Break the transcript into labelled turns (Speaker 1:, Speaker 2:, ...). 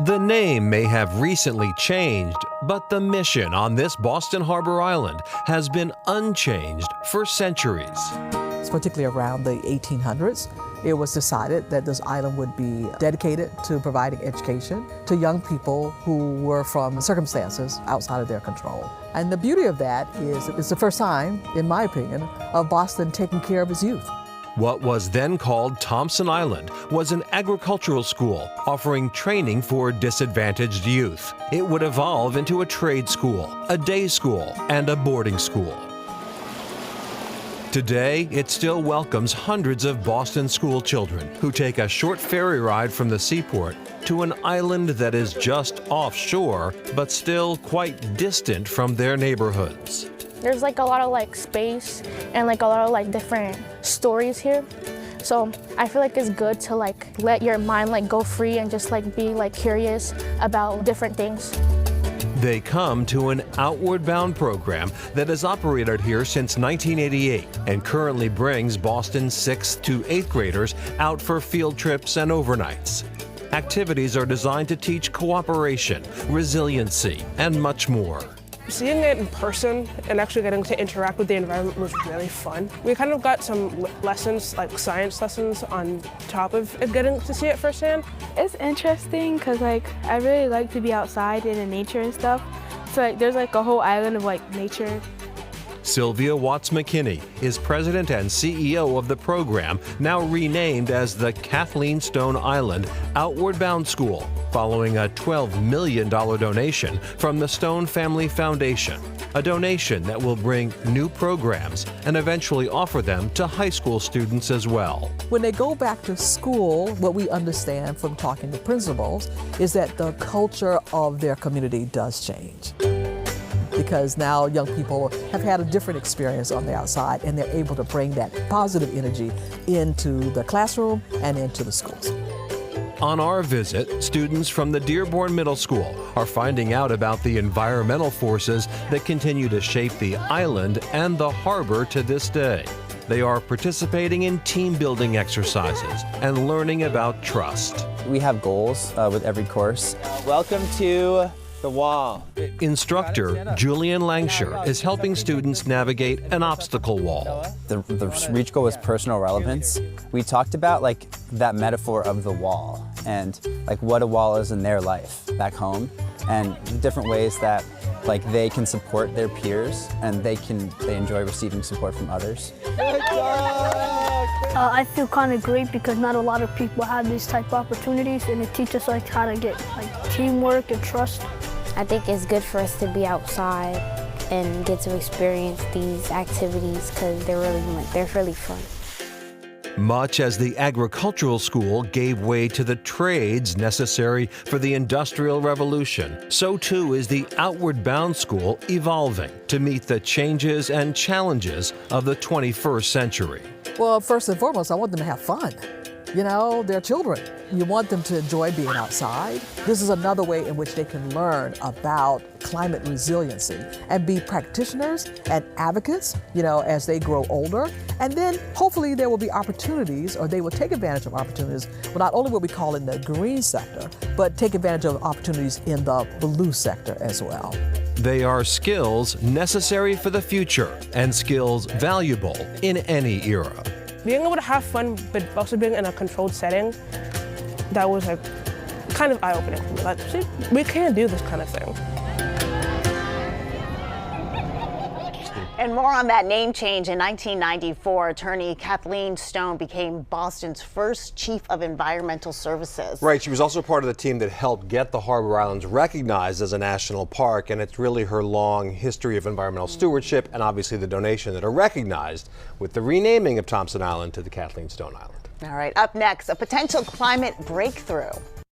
Speaker 1: The name may have recently changed, but the mission on this Boston Harbor Island has been unchanged for centuries.
Speaker 2: Particularly around the 1800s, it was decided that this island would be dedicated to providing education to young people who were from circumstances outside of their control. And the beauty of that is it's the first time, in my opinion, of Boston taking care of its youth.
Speaker 1: What was then called Thompson Island was an agricultural school offering training for disadvantaged youth. It would evolve into a trade school, a day school, and a boarding school. Today, it still welcomes hundreds of Boston school children who take a short ferry ride from the seaport to an island that is just offshore, but still quite distant from their neighborhoods.
Speaker 3: There's like a lot of space and a lot of different stories here. So I feel like it's good to let your mind go free and just be curious about different things.
Speaker 1: They come to an outward bound program that has operated here since 1988 and currently brings Boston's 6th to 8th graders out for field trips and overnights. Activities are designed to teach cooperation, resiliency, and much more.
Speaker 4: Seeing it in person and actually getting to interact with the environment was really fun. We kind of got some lessons, like science lessons, on top of getting to see it firsthand.
Speaker 5: It's interesting because I really like to be outside in the nature and stuff. So there's a whole island of nature.
Speaker 1: Sylvia Watts McKinney is president and CEO of the program, now renamed as the Kathleen Stone Island Outward Bound School, following a $12 million donation from the Stone Family Foundation, a donation that will bring new programs and eventually offer them to high school students as well.
Speaker 2: When they go back to school, what we understand from talking to principals is that the culture of their community does change. Because now young people have had a different experience on the outside and they're able to bring that positive energy into the classroom and into the schools.
Speaker 1: On our visit, students from the Dearborn Middle School are finding out about the environmental forces that continue to shape the island and the harbor to this day. They are participating in team-building exercises and learning about trust.
Speaker 6: We have goals with every course. Welcome to the wall.
Speaker 1: Instructor Julian Langsher is helping students navigate an obstacle wall.
Speaker 6: The reach goal was personal relevance. We talked about that metaphor of the wall and what a wall is in their life back home and different ways that they can support their peers and they enjoy receiving support from others.
Speaker 7: I feel kind of great because not a lot of people have these type of opportunities, and it teaches us how to get teamwork and trust.
Speaker 8: I think it's good for us to be outside and get to experience these activities because they're really fun.
Speaker 1: Much as the agricultural school gave way to the trades necessary for the Industrial Revolution, so too is the Outward Bound School evolving to meet the changes and challenges of the 21st century.
Speaker 2: Well, first and foremost, I want them to have fun. You know, they're children. You want them to enjoy being outside. This is another way in which they can learn about climate resiliency and be practitioners and advocates, as they grow older. And then hopefully there will be opportunities, or they will take advantage of opportunities, well, not only what we call in the green sector, but take advantage of opportunities in the blue sector as well.
Speaker 1: They are skills necessary for the future and skills valuable in any era.
Speaker 4: Being able to have fun, but also being in a controlled setting, that was kind of eye-opening for me. See, we can do this kind of thing.
Speaker 9: And more on that name change. In 1994, attorney Kathleen Stone became Boston's first chief of environmental services.
Speaker 10: Right, she was also part of the team that helped get the Harbor Islands recognized as a national park, and it's really her long history of environmental stewardship and obviously the donation that are recognized with the renaming of Thompson Island to the Kathleen Stone Island.
Speaker 9: All right, up next, a potential climate breakthrough.